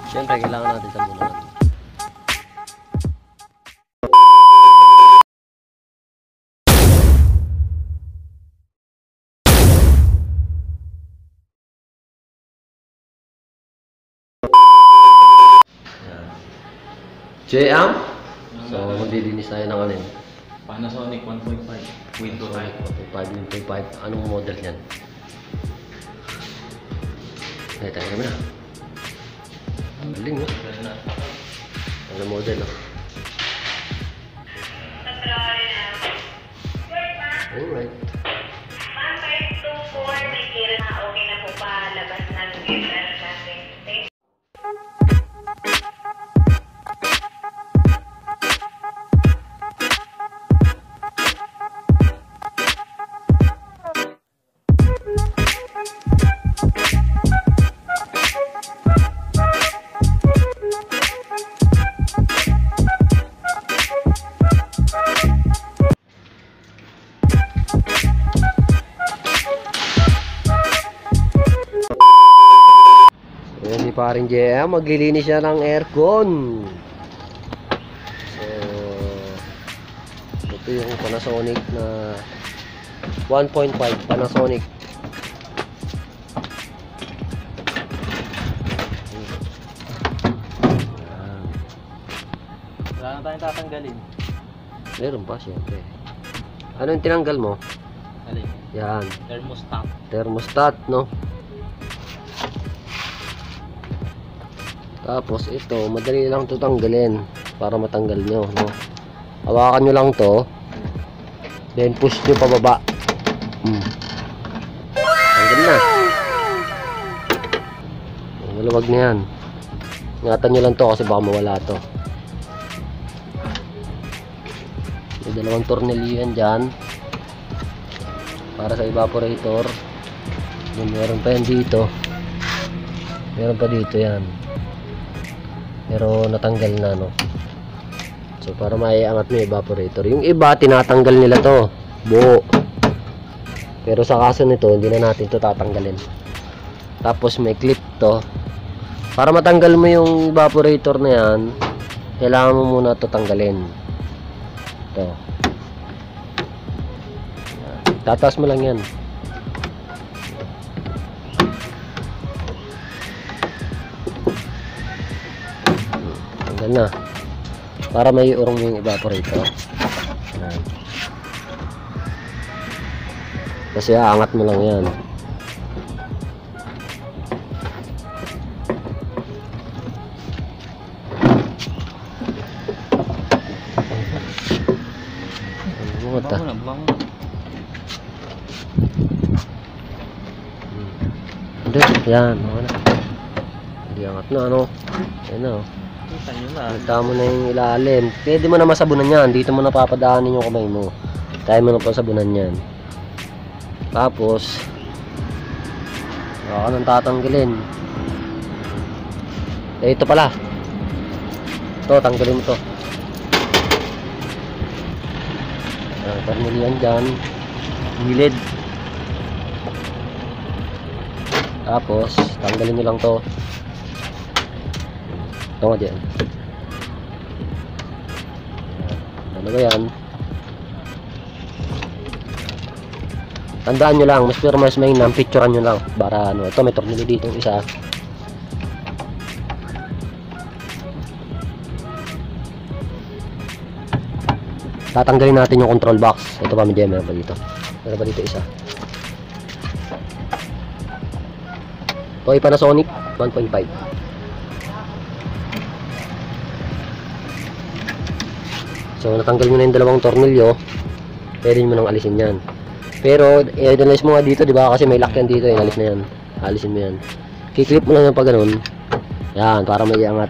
Siyempre, kailangan natin sabunan. JM? So, maglilinis tayo ng alin? Panasonic 1.5 window type. 1.5. Anong model yan? Ay, tayo naman na. Ang galing, no? Anong model, no? Alright. 1524, may kira na okay na po pa labas ng internet natin. Ayan si paring JM, maglilinis siya ng aircon. So, ito yung Panasonic na 1.5 Panasonic. Wala na tayong tatanggalin. Meron pa siyempre. Ano yung tinanggal mo? Alin? Yan, Thermostat. thermostat, no? Tapos ito, madali lang ito tanggalin para matanggal nyo, no? Hawakan nyo lang to, then push nyo pababa. Tanggal na. Maluwag na yan. Ingatan nyo lang to kasi baka mawala to. May dalawang tornilyo yan dyan para sa evaporator. Then meron pa yan dito. Meron pa dito yan. Pero natanggal na, no? So para maiangat mo yung evaporator. Yung iba tinatanggal nila to buo. Pero sa kaso nito hindi na natin to tatanggalin. Tapos may clip to. Para matanggal mo yung evaporator na yan, kailangan mo muna to tanggalin. Ito. Tataas mo lang yan. Tanggal na. Para may urong yung evaporator. Ayan. Kasi aangat mo lang yan. Bango na, bango. Hindi, yan. Hindi angat na, ano. Ayan na, oh. Kita nyo na. Nagta mo na yung ilalim. Pwede mo na masabunan yan. Dito mo na papadaanin yung kamay mo. Kaya mo na pasabunan yan. Tapos baka nang tatanggalin. Eh, ito pala. Ito, tanggalin mo to. Tornilyo yan dyan. Gilid. Tapos tanggalin nyo lang to. Ito nga dyan. Ano ba yan? Tandaan nyo lang, mas mainam, picturean nyo lang para ano, ito may tornilyo dito isa. Tatanggalin natin yung control box. Ito pa, meron pa dito. Meron pa dito isa. Ito ay Panasonic 1.5. So natanggal mo na yung dalawang tornilyo, pwede mo nang alisin yan. Pero i-analyze mo nga dito, di ba? Kasi may lock yan dito, inalis na yan. Alisin mo yan. Kiklip mo lang yung pag ganun. Yan, para may iangat.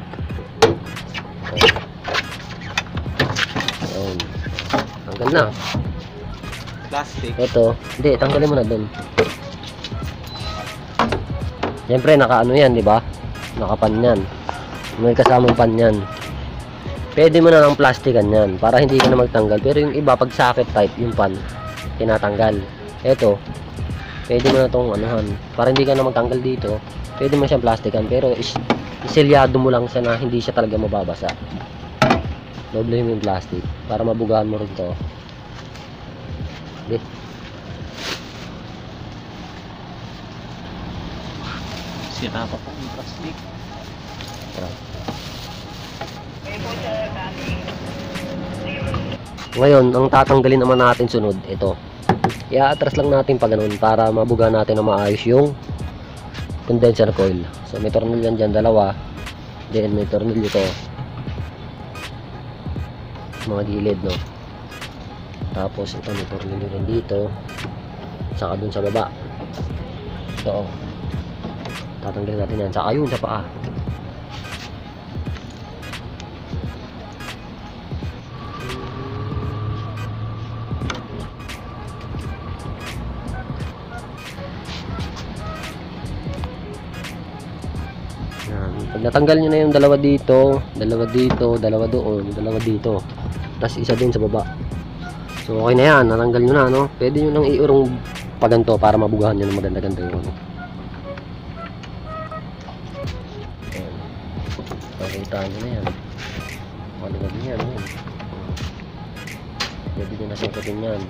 Ayan. Tanggal na. Plastic. Ito, hindi, tanggalin mo na dun. Siyempre, naka-ano yan, di ba? Naka-pan yan. May kasamang pan yan. Pwede mo na ng plastikan yan para hindi ka na magtanggal. Pero yung iba, pag socket type, yung pan, tinatanggal. Ito, pwede mo na itong anuhan. Para hindi ka na magtanggal dito, pwede mo siyang plastikan. Pero isilyado mo lang siya na hindi siya talaga mababasa. Doble mo yung plastic para mabugahan mo rin to. Okay. Sira pa po yung plastic. Ngayon, ang tatanggalin naman natin sunod, ito. I-atras lang natin pa ganun para mabuga natin na maayos yung condenser coil. So may tornilyo dyan, dalawa. Then may tornilyo to. Mga gilid, no? Tapos ito may tornilyo rin dito. Saka dun sa baba. So, tatanggalin natin yan. Saka yun sa paa. Yan. Pag natanggal nyo na yung dalawa dito, dalawa dito, dalawa doon, dalawa dito, tapos isa din sa baba. So okay na yan, natanggal nyo na, no? Pwede nyo nang iurong pa ganito para mabugahan nyo ng maganda-ganda yung ano. Yan. Pakita nyo na yan. Maluwag nyo yan, yan. Pwede nyo nasangkatin yan.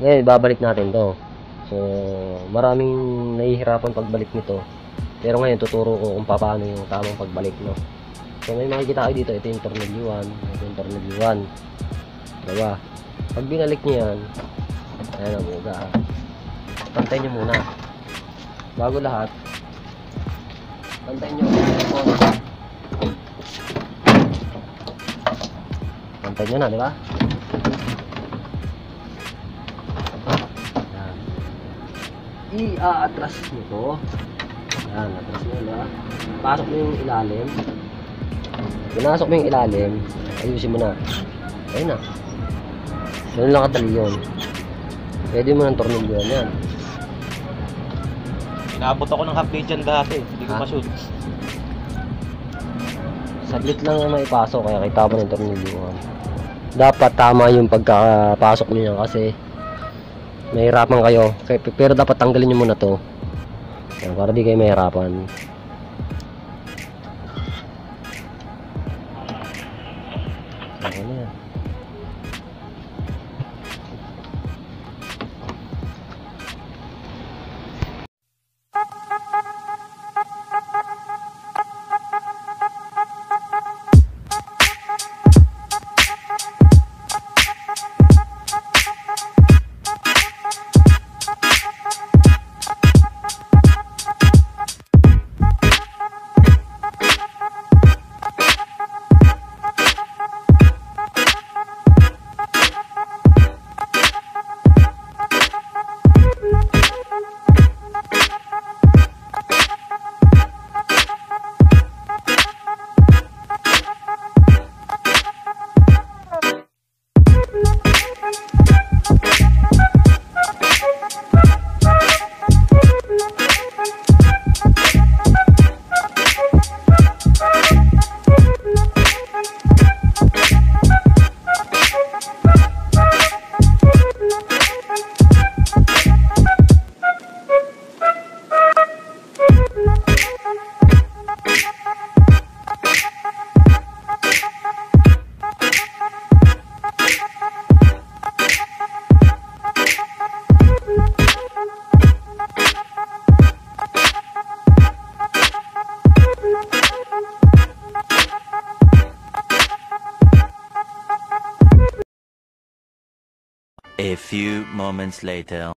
Ngayon, babalik natin to. So, maraming nahihirapan pagbalik nito. Pero ngayon, tuturo ko kung paano yung tamang pagbalik, no? So, may makikita kayo dito. Ito yung tornilyo 1. Ito yung tornilyo 1. Diba? Pag binalik nyo yan, ayan ang buga. Pantay nyo muna. Bago lahat, pantay nyo. Pantay nyo na, diba? I-atras nyo to. Yan, atras nyo na. Pasok mo yung ilalim. Pinasok mo yung ilalim, ayusin mo na. Ayun na. Ganun lang kadali yun. Pwede mo ng tornilyo yan. Inaabot ako ng half-day dyan dati. Hindi ko ma-shoot. Saglit lang na maipasok, kaya kita mo ng tornilyo. Dapat tama yung pagkapasok nyo yan kasi mahirapan kayo. Pero dapat tanggalin nyo muna to. Yan, para di kayo mahirapan. Ano yan? A few moments later.